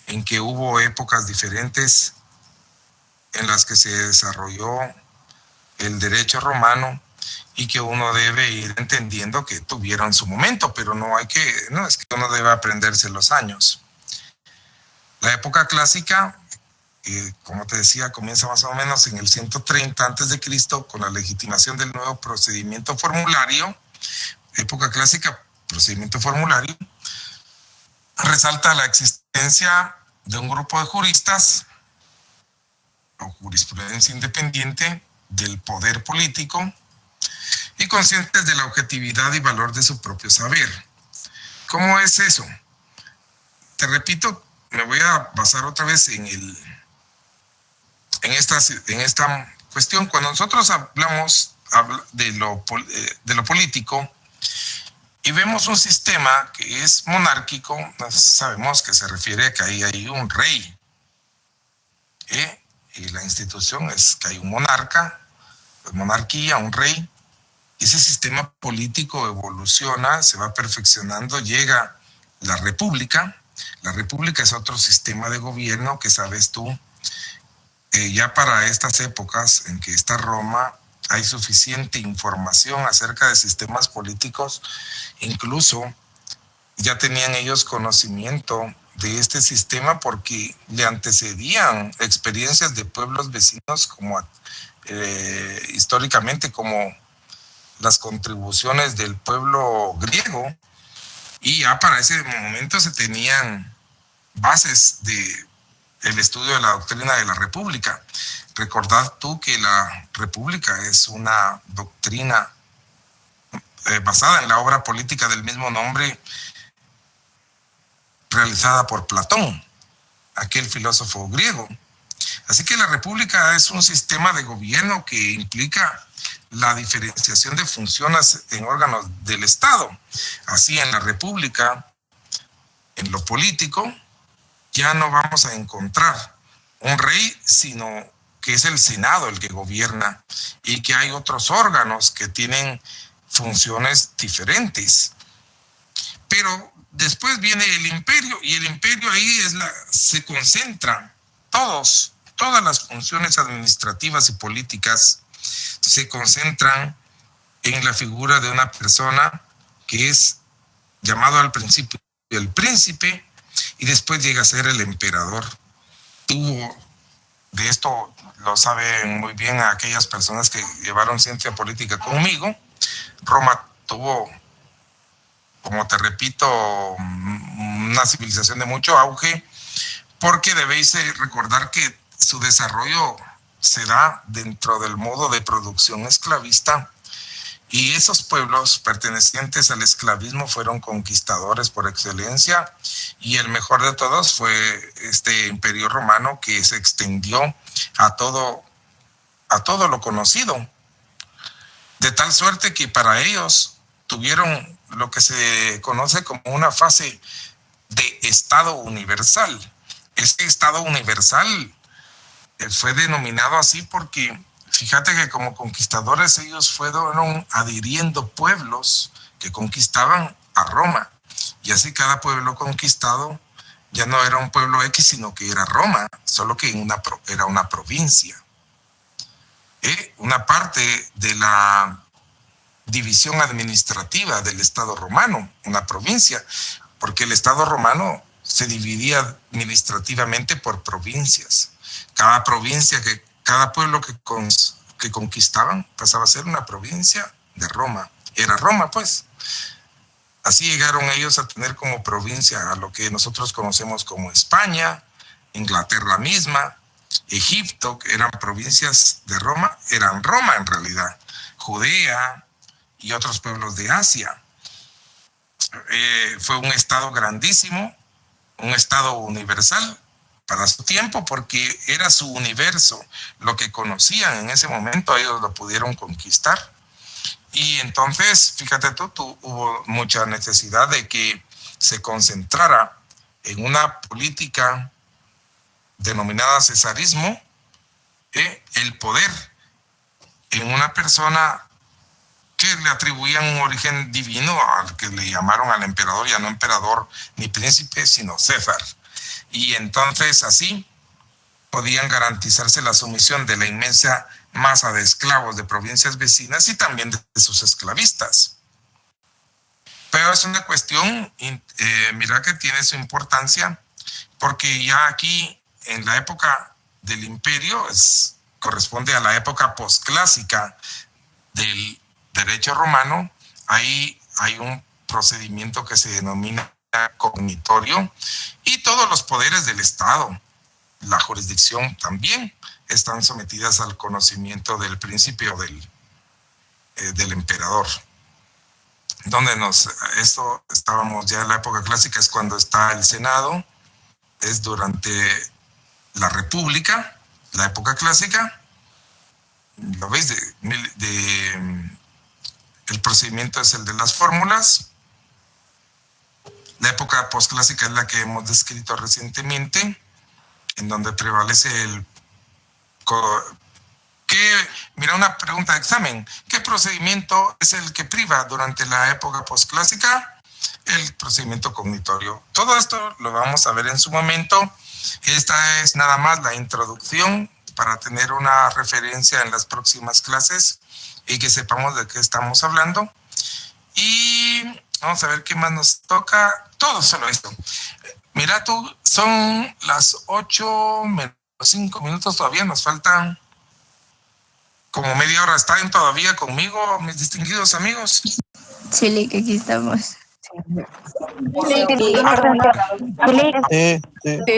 en que hubo épocas diferentes en las que se desarrolló el derecho romano y que uno debe ir entendiendo que tuvieron su momento, pero no es que uno debe aprenderse los años. La época clásica, como te decía, comienza más o menos en el 130 a.C. con la legitimación del nuevo procedimiento formulario. Época clásica, procedimiento formulario, resalta la existencia de un grupo de juristas o jurisprudencia independiente del poder político y conscientes de la objetividad y valor de su propio saber. ¿Cómo es eso? Te repito, me voy a basar otra vez en esta cuestión. Cuando nosotros hablamos de lo político y vemos un sistema que es monárquico, sabemos que se refiere a que ahí hay un rey, y la institución es que hay un monarca, monarquía, un rey. Ese sistema político evoluciona, se va perfeccionando, llega la república. La república es otro sistema de gobierno que sabes tú, ya para estas épocas en que está Roma, hay suficiente información acerca de sistemas políticos, incluso ya tenían ellos conocimiento de este sistema porque le antecedían experiencias de pueblos vecinos como históricamente como las contribuciones del pueblo griego, y ya para ese momento se tenían bases de el estudio de la doctrina de la República. Recordad tú que la República es una doctrina basada en la obra política del mismo nombre, realizada por Platón, aquel filósofo griego. Así que la República es un sistema de gobierno que implica la diferenciación de funciones en órganos del Estado. Así, en la República, en lo político, ya no vamos a encontrar un rey, sino que es el Senado el que gobierna, y que hay otros órganos que tienen funciones diferentes. Pero después viene el imperio, y el imperio ahí se concentran todas las funciones administrativas y políticas se concentran en la figura de una persona que es llamado al principio el príncipe, y después llega a ser el emperador. De esto lo saben muy bien aquellas personas que llevaron ciencia política conmigo. Roma tuvo, como te repito, una civilización de mucho auge, porque debéis recordar que su desarrollo se da dentro del modo de producción esclavista, y esos pueblos pertenecientes al esclavismo fueron conquistadores por excelencia, y el mejor de todos fue este imperio romano, que se extendió a todo lo conocido, de tal suerte que para ellos tuvieron lo que se conoce como una fase de Estado universal. Este Estado universal fue denominado así porque fíjate que como conquistadores ellos fueron adhiriendo pueblos que conquistaban a Roma, y así cada pueblo conquistado ya no era un pueblo X, sino que era Roma, solo que era una provincia. Una parte de la división administrativa del Estado romano, una provincia, porque el Estado romano se dividía administrativamente por provincias. Cada provincia, cada pueblo que conquistaban pasaba a ser una provincia de Roma. Era Roma, pues. Así llegaron ellos a tener como provincia a lo que nosotros conocemos como España, Inglaterra misma, Egipto, que eran provincias de Roma, eran Roma en realidad, Judea y otros pueblos de Asia. Fue un estado grandísimo, un estado universal para su tiempo, porque era su universo. Lo que conocían en ese momento, ellos lo pudieron conquistar. Y entonces, fíjate tú, hubo mucha necesidad de que se concentrara en una política denominada cesarismo, el poder en una persona que le atribuían un origen divino, al que le llamaron al emperador, ya no emperador ni príncipe, sino César. Y entonces así podían garantizarse la sumisión de la inmensa masa de esclavos de provincias vecinas y también de sus esclavistas. Pero es una cuestión, mira, que tiene su importancia, porque ya aquí en la época del imperio corresponde a la época posclásica del derecho romano. Ahí hay un procedimiento que se denomina cognitorio, y todos los poderes del Estado, la jurisdicción también, están sometidas al conocimiento del príncipe o del emperador. Esto estábamos ya en la época clásica, es cuando está el Senado, es durante la República, la época clásica. ¿Lo veis? El procedimiento es el de las fórmulas. La época posclásica es la que hemos descrito recientemente, en donde prevalece mira, una pregunta de examen. ¿Qué procedimiento es el que priva durante la época posclásica? El procedimiento cognitorio. Todo esto lo vamos a ver en su momento. Esta es nada más la introducción para tener una referencia en las próximas clases y que sepamos de qué estamos hablando. Y vamos a ver qué más nos toca. Todo solo esto. Mira tú, son las 8 menos 5 minutos, todavía nos faltan como media hora. ¿Están todavía conmigo, mis distinguidos amigos? Sí, que aquí estamos.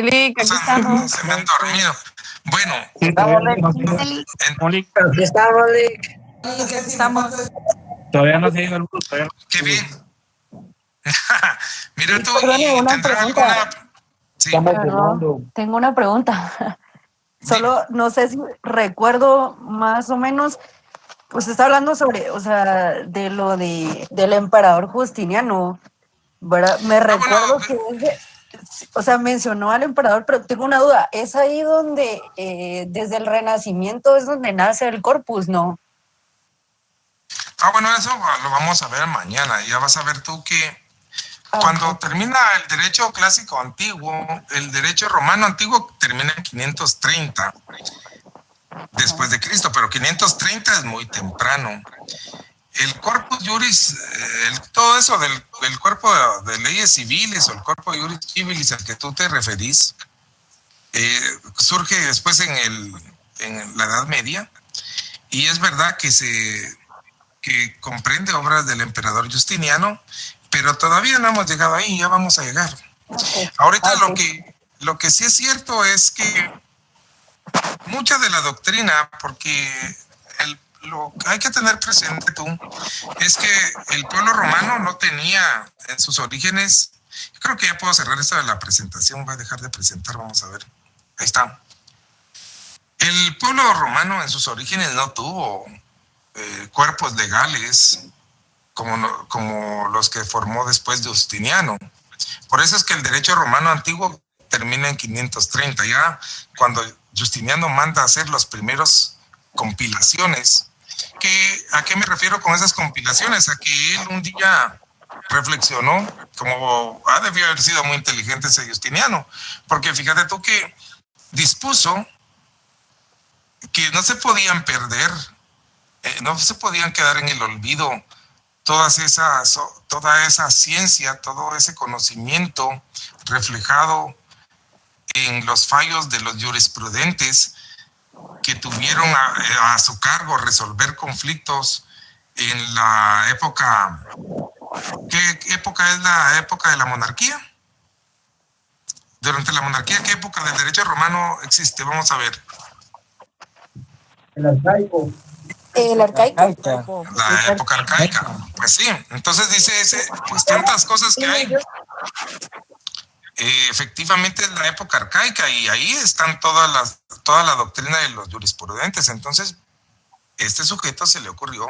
Lic, aquí estamos. Se me han dormido. Bueno, Estamos. Todavía no se ha ido el bus. qué bien. Mira tú, Perdone, y una tendrá pregunta. alguna... Sí, Perdón, tengo una pregunta. Solo no sé si recuerdo más o menos, pues está hablando sobre, o sea, de lo del emperador Justiniano, ¿verdad? Me recuerdo que o sea, mencionó al emperador, pero tengo una duda, ¿es ahí donde desde el Renacimiento es donde nace el Corpus, no? bueno, eso lo vamos a ver mañana. Ya vas a ver tú que cuando termina el derecho clásico antiguo, el derecho romano antiguo termina en 530 después de Cristo, pero 530 es muy temprano. El corpus juris, todo eso del cuerpo de leyes civiles o el corpo juris civilis al que tú te referís, surge después en la Edad Media, y es verdad que comprende obras del emperador Justiniano, pero todavía no hemos llegado ahí, ya vamos a llegar. Ahorita lo que sí es cierto es que mucha de la doctrina, porque lo que hay que tener presente tú, es que el pueblo romano no tenía en sus orígenes, yo creo que ya puedo cerrar esto de la presentación, voy a dejar de presentar, vamos a ver, ahí está. El pueblo romano en sus orígenes no tuvo cuerpos legales como los que formó después Justiniano. Por eso es que el derecho romano antiguo termina en 530, ya cuando Justiniano manda a hacer los primeros compilaciones. ¿A qué me refiero con esas compilaciones? A que él un día reflexionó, como debió haber sido muy inteligente ese Justiniano, porque fíjate tú que dispuso que no se podían perder, no se podían quedar en el olvido toda esa ciencia, todo ese conocimiento reflejado en los fallos de los jurisprudentes que tuvieron a su cargo resolver conflictos en la época. ¿Qué época es la época de la monarquía? Durante la monarquía, ¿qué época del derecho romano existe? Vamos a ver. El arcaico. El arcaico. La época arcaica. Pues sí, entonces dice pues tantas cosas que hay. Efectivamente es la época arcaica y ahí están toda la doctrina de los jurisprudentes. Entonces, este sujeto se le ocurrió.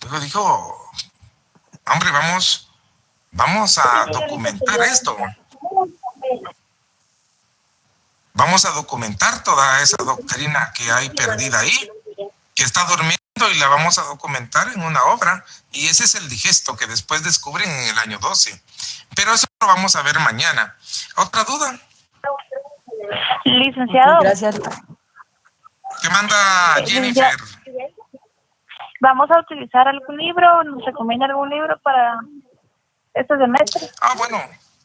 Luego dijo, hombre, vamos a documentar esto. Vamos a documentar toda esa doctrina que hay perdida ahí, que está durmiendo, y la vamos a documentar en una obra. Y ese es el digesto que después descubren en el año 12. Pero eso lo vamos a ver mañana. ¿Otra duda? Licenciado. Gracias. ¿Qué manda Jennifer? ¿Vamos a utilizar algún libro? ¿Nos recomienda algún libro para este semestre? Bueno,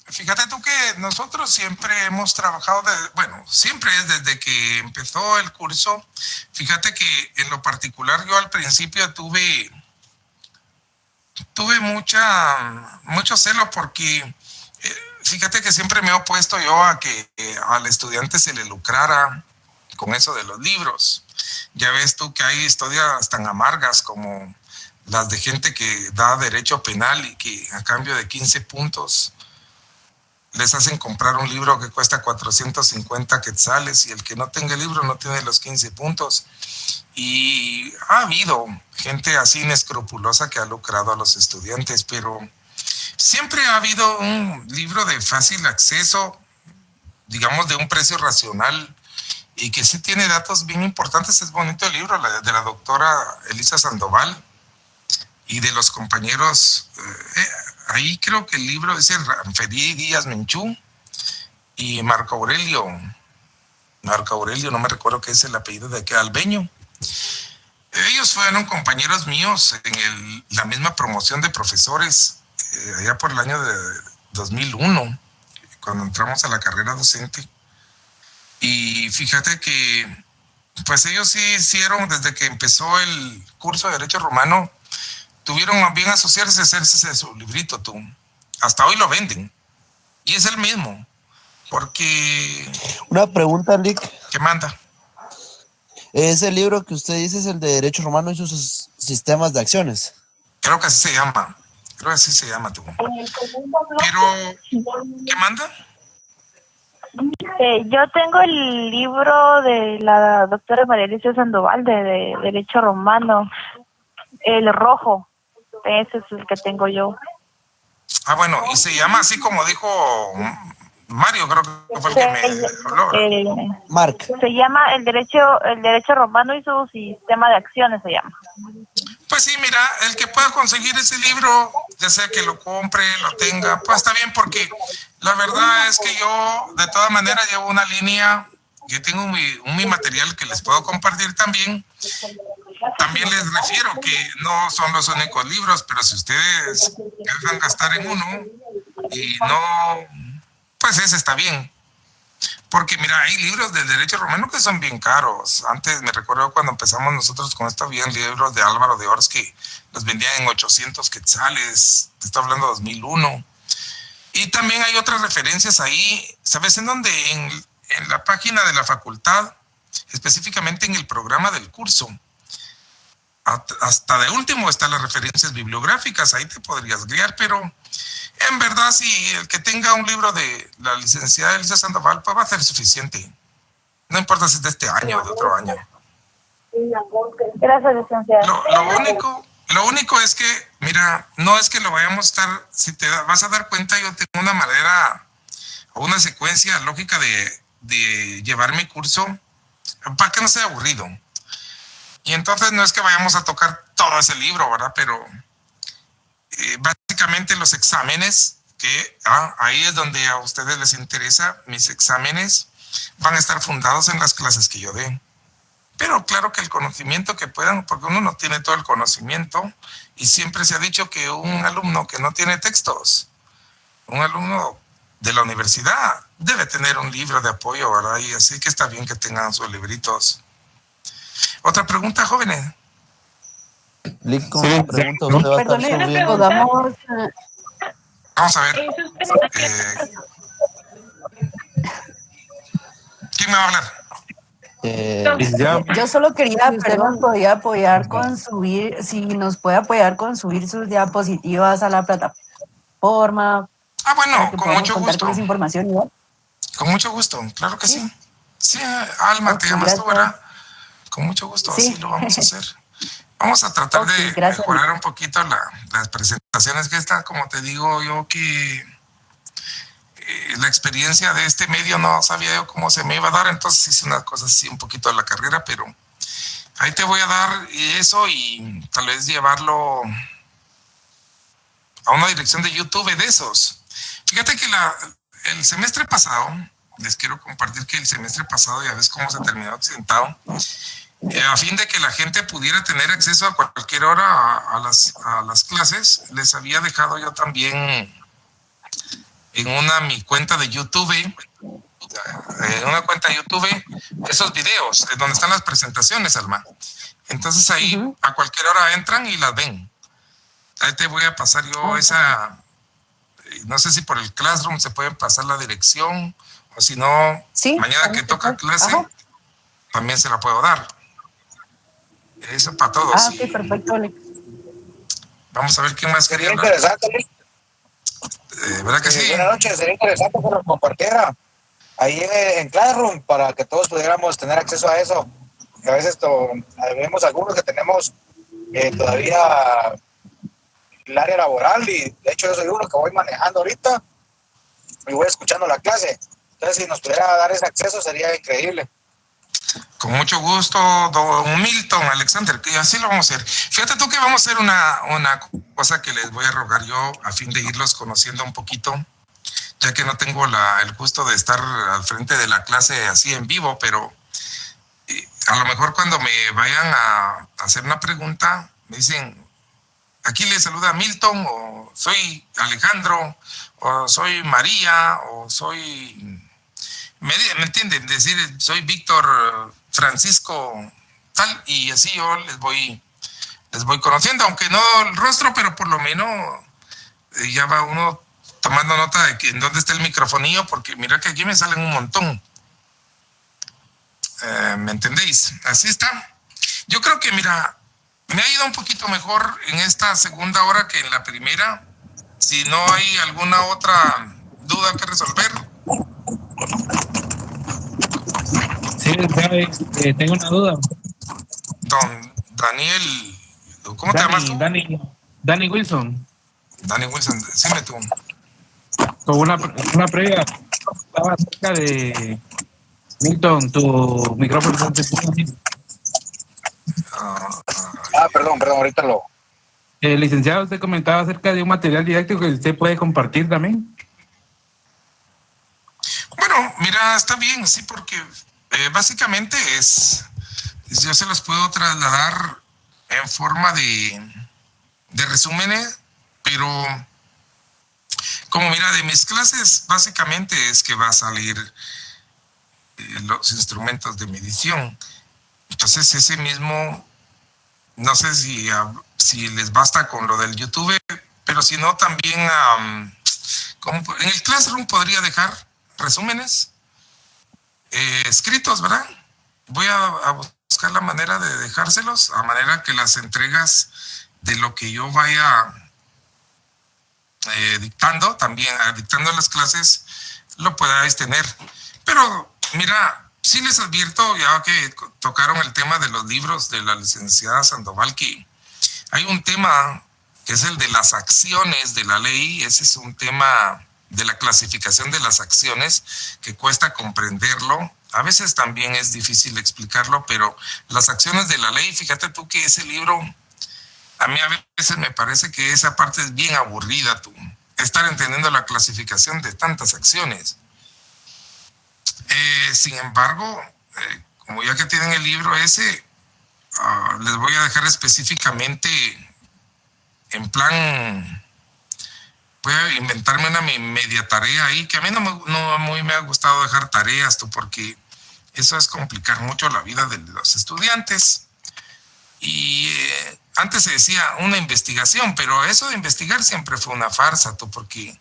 fíjate tú que nosotros siempre hemos trabajado, siempre es desde que empezó el curso. Fíjate que en lo particular yo al principio tuve mucho celo porque fíjate que siempre me he opuesto yo a que al estudiante se le lucrara con eso de los libros. Ya ves tú que hay historias tan amargas como las de gente que da derecho penal y que a cambio de 15 puntos les hacen comprar un libro que cuesta 450 quetzales, y el que no tenga el libro no tiene los 15 puntos. Y ha habido gente así inescrupulosa que ha lucrado a los estudiantes, pero siempre ha habido un libro de fácil acceso, digamos de un precio racional, y que sí tiene datos bien importantes. Es bonito el libro de la doctora Elisa Sandoval y de los compañeros. Ahí creo que el libro es el Ranferí Díaz Menchú y Marco Aurelio, no me recuerdo qué es el apellido de aquel Albeño. Ellos fueron compañeros míos en la misma promoción de profesores allá por el año de 2001, cuando entramos a la carrera docente. Y fíjate que pues ellos sí hicieron, desde que empezó el curso de Derecho Romano, tuvieron bien asociarse, hacerse su librito tú. hasta hoy lo venden. Y es el mismo. Porque... Una pregunta, Lick. ¿Qué manda? Ese libro que usted dice es el de Derecho Romano y sus sistemas de acciones. Creo que así se llama. Tú. Pero, ¿qué manda? Yo tengo el libro de la doctora María Alicia Sandoval de Derecho Romano, el rojo. Ese es el que tengo yo. Ah, bueno, y se llama así como dijo Mario, creo que fue el que me habló. Mark. Se llama el derecho romano y su sistema de acciones se llama. Pues sí, mira, el que pueda conseguir ese libro, ya sea que lo compre, lo tenga, pues está bien, porque la verdad es que yo de todas maneras llevo una línea, yo tengo mi material que les puedo compartir también. También les refiero que no son los únicos libros, pero si ustedes dejan gastar en uno y no, pues ese está bien. Porque mira, hay libros del derecho romano que son bien caros. Antes me recuerdo cuando empezamos nosotros con esto, habían libros de Álvaro de Ors que los vendían en 800 quetzales, te estoy hablando de 2001. Y también hay otras referencias ahí, ¿sabes en dónde? En la página de la facultad, específicamente en el programa del curso. Hasta de último están las referencias bibliográficas, ahí te podrías guiar, pero en verdad si el que tenga un libro de la licenciada Elisa Sandoval, pues va a ser suficiente. No importa si es de este año o de otro año. Gracias, licenciada. Lo único es que, mira, no es que lo vayamos a estar, si te vas a dar cuenta, yo tengo una manera o una secuencia lógica de llevar mi curso para que no sea aburrido. Y entonces no es que vayamos a tocar todo ese libro, ¿verdad? Pero básicamente los exámenes, que ahí es donde a ustedes les interesa, mis exámenes van a estar fundados en las clases que yo dé. Pero claro que el conocimiento que puedan, porque uno no tiene todo el conocimiento, y siempre se ha dicho que un alumno que no tiene textos, un alumno de la universidad, debe tener un libro de apoyo, ¿verdad? Y así que está bien que tengan sus libritos. ¿Otra pregunta, jóvenes? Lick, con una pregunta, usted va a estar subiendo. Vamos a ver. ¿Quién me va a hablar? Yo solo quería, perdón, podía apoyar con subir, si nos puede apoyar con subir sus diapositivas a la plataforma. Ah, bueno, con mucho contar gusto. con esa información igual. Con mucho gusto, claro que sí. Sí, Alma, te llamas tú, ¿verdad? Con mucho gusto, Sí. así lo vamos a hacer. Vamos a tratar de mejorar un poquito las presentaciones que está, como te digo yo, que la experiencia de este medio no sabía yo cómo se me iba a dar, entonces hice unas cosas así un poquito a la carrera, pero ahí te voy a dar eso y tal vez llevarlo a una dirección de YouTube de esos. Fíjate que el semestre pasado, les quiero compartir que el semestre pasado, ya ves cómo se terminó accidentado, a fin de que la gente pudiera tener acceso a cualquier hora a las clases, les había dejado yo también en mi cuenta de YouTube, esos videos donde están las presentaciones, Alma. Entonces ahí a cualquier hora entran y las ven. Ahí te voy a pasar yo esa, no sé si por el Classroom se puede pasar la dirección, o si no, mañana que toca clase, también se la puedo dar. Eso para todos. Ok, perfecto, Alex. Vamos a ver quién más quería hablar. Interesante, Alex. ¿Verdad que sí? Buenas noches, sería interesante que nos compartiera ahí en Classroom para que todos pudiéramos tener acceso a eso. A veces vemos algunos que tenemos todavía el área laboral y de hecho yo soy uno que voy manejando ahorita y voy escuchando la clase. Entonces si nos pudiera dar ese acceso sería increíble. Con mucho gusto, don Milton, Alexander, que así lo vamos a hacer. Fíjate tú que vamos a hacer una cosa que les voy a rogar yo a fin de irlos conociendo un poquito, ya que no tengo el gusto de estar al frente de la clase así en vivo, pero a lo mejor cuando me vayan a hacer una pregunta, me dicen, aquí le saluda Milton, o soy Alejandro, o soy María, o soy... ¿Me entienden? Decir, soy Víctor Francisco tal, y así yo les voy conociendo, aunque no el rostro, pero por lo menos ya va uno tomando nota de que en dónde está el microfonillo, porque mira que aquí me salen un montón. ¿Me entendéis? Así está. Yo creo que, mira, me ha ido un poquito mejor en esta segunda hora que en la primera. Si no hay alguna otra duda que resolver. Sí, tengo una duda. Don Daniel, ¿cómo te llamas tú? Danny Wilson. Danny Wilson, decime tú. Con una previa, estaba cerca de Milton, tu micrófono está encendido. Perdón, ahorita lo... Licenciado, usted comentaba acerca de un material didáctico que usted puede compartir también. Bueno, mira, está bien, sí, porque básicamente yo se los puedo trasladar en forma de resúmenes, pero como mira, de mis clases básicamente es que va a salir los instrumentos de medición. Entonces ese mismo, no sé si les basta con lo del YouTube, pero si no también como en el Classroom podría dejar resúmenes escritos, ¿verdad? Voy a buscar la manera de dejárselos, a manera que las entregas de lo que yo vaya dictando, también dictando las clases, lo podáis tener. Pero mira, sí les advierto, ya que tocaron el tema de los libros de la licenciada Sandoval, que hay un tema que es el de las acciones de la ley. Ese es un tema de la clasificación de las acciones que cuesta comprenderlo. A veces también es difícil explicarlo, pero las acciones de la ley, fíjate tú que ese libro, a mí a veces me parece que esa parte es bien aburrida, tú, estar entendiendo la clasificación de tantas acciones. Sin embargo, como ya que tienen el libro ese, les voy a dejar específicamente en plan, voy a inventarme una media tarea ahí, que a mí no muy me ha gustado dejar tareas, tú, porque eso es complicar mucho la vida de los estudiantes. Y antes se decía una investigación, pero eso de investigar siempre fue una farsa, tú, porque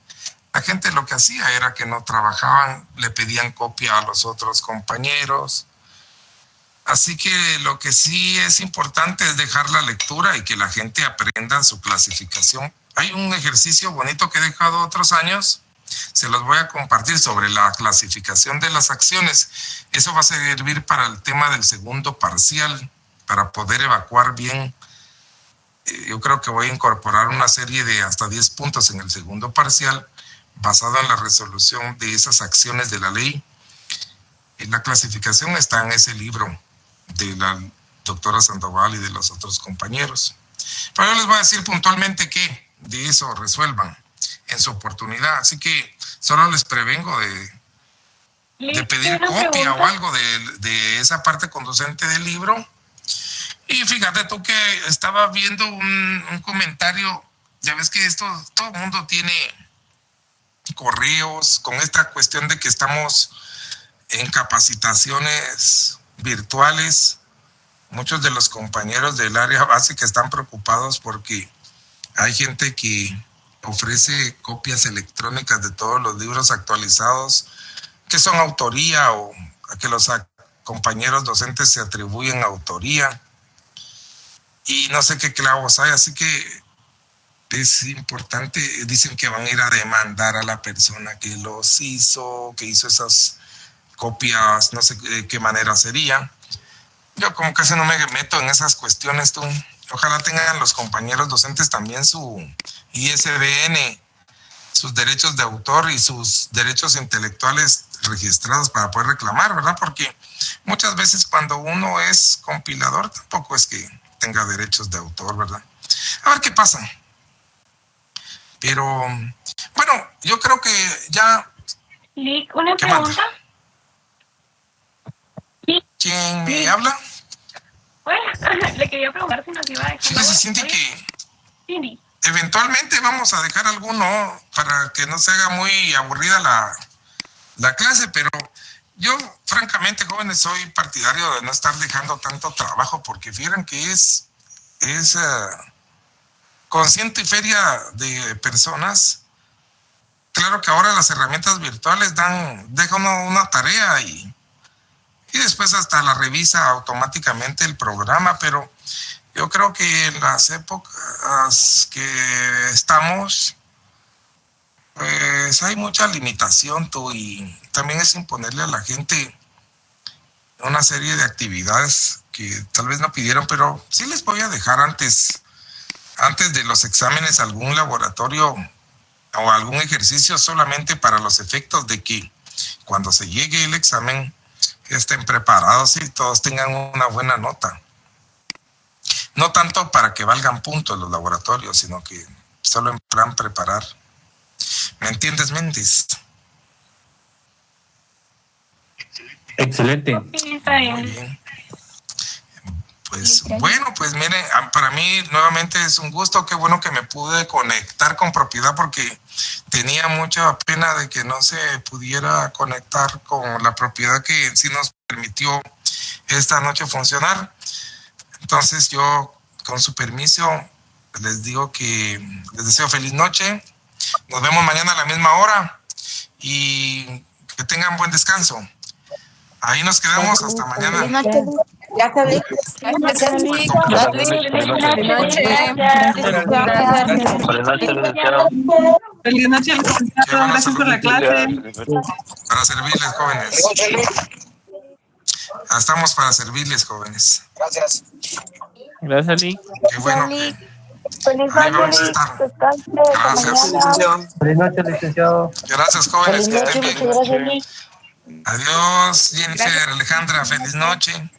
la gente lo que hacía era que no trabajaban, le pedían copia a los otros compañeros. Así que lo que sí es importante es dejar la lectura y que la gente aprenda su clasificación. Hay un ejercicio bonito que he dejado otros años, se los voy a compartir, sobre la clasificación de las acciones. Eso va a servir para el tema del segundo parcial, para poder evacuar bien. Yo creo que voy a incorporar una serie de hasta 10 puntos en el segundo parcial, basado en la resolución de esas acciones de la ley. La clasificación está en ese libro de la doctora Sandoval y de los otros compañeros. Pero yo les voy a decir puntualmente que de eso resuelvan en su oportunidad. Así que solo les prevengo de pedir copia o algo de esa parte conducente del libro. Y fíjate tú que estaba viendo un comentario, ya ves que todo el mundo tiene correos con esta cuestión de que estamos en capacitaciones virtuales. Muchos de los compañeros del área básica están preocupados porque hay gente que ofrece copias electrónicas de todos los libros actualizados que son autoría, o a que los compañeros docentes se atribuyen autoría, y no sé qué clavos hay. Así que es importante, dicen que van a ir a demandar a la persona que hizo esas copias, no sé de qué manera sería. Yo como casi no me meto en esas cuestiones, tú. Ojalá tengan los compañeros docentes también su ISBN, sus derechos de autor y sus derechos intelectuales registrados para poder reclamar, ¿verdad? Porque muchas veces cuando uno es compilador tampoco es que tenga derechos de autor, ¿verdad? A ver qué pasa. Pero, bueno, yo creo que ya... Lick, una pregunta. ¿Quién me habla? Bueno, le quería preguntar si nos iba a dejar. Fíjese, Cindy, que Cindy, eventualmente vamos a dejar alguno para que no se haga muy aburrida la clase, pero yo, francamente, jóvenes, soy partidario de no estar dejando tanto trabajo, porque fíjense que es con ciento y feria de personas, claro que ahora las herramientas virtuales dejan una tarea y después hasta la revisa automáticamente el programa, pero yo creo que en las épocas que estamos, pues hay mucha limitación, y también es imponerle a la gente una serie de actividades que tal vez no pidieron, pero sí les voy a dejar antes de los exámenes algún laboratorio o algún ejercicio solamente para los efectos de que cuando se llegue el examen estén preparados y todos tengan una buena nota. No tanto para que valgan puntos los laboratorios, sino que solo en plan preparar. ¿Me entiendes, Méndez? Excelente. Sí, está bien. Muy bien. Pues bueno, pues mire, para mí nuevamente es un gusto. Qué bueno que me pude conectar con propiedad porque tenía mucha pena de que no se pudiera conectar con la propiedad que sí nos permitió esta noche funcionar. Entonces yo, con su permiso, les digo que les deseo feliz noche. Nos vemos mañana a la misma hora y que tengan buen descanso. Ahí nos quedamos hasta mañana. Gracias, Lick. Buenas noches, licenciado. Feliz noche, licenciado. Gracias por la clase. Para servirles, jóvenes. Estamos para servirles, jóvenes. Gracias. Gracias, Lick. Qué bueno que Feliz ahí vamos a noche, estar. Lick. Gracias. Feliz noche, licenciado. Gracias, jóvenes, que estén bien. Gracias, Lick. Adiós, Jennifer, Alejandra, feliz noche.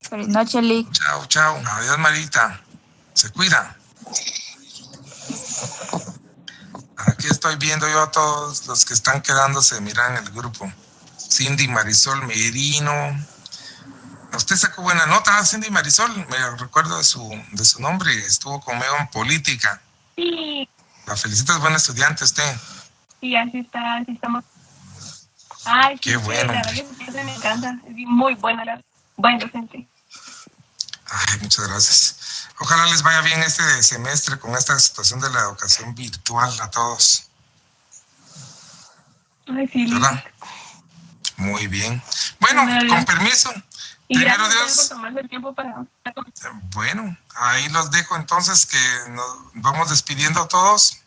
Feliz noche, Lick. Chao, chao. Adiós, Marita. Se cuida. Aquí estoy viendo yo a todos los que están quedándose, miran el grupo. Cindy Marisol Merino. Usted sacó buena nota, Cindy Marisol. Me recuerdo de su nombre. Estuvo conmigo en política. Sí, La felicito, es buen estudiante usted. sí, así está, así estamos. Ay, Qué sí, bueno. La verdad que su clase me encanta. Es muy buena, buen docente. Ay, muchas gracias. Ojalá les vaya bien este semestre con esta situación de la educación virtual a todos. Ay, sí, Lick. ¿Verdad? Muy bien. Bueno, con permiso. Y Primero gracias Dios. por tomarse el tiempo para... Bueno, ahí los dejo entonces, que nos vamos despidiendo a todos.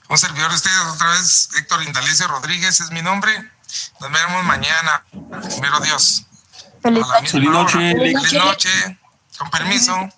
Un servidor de ustedes otra vez, Héctor Indalecio Rodríguez es mi nombre. Nos vemos mañana. Primero Dios. Feliz A la noche. misma hora. Feliz noche. Feliz noche. Con permiso.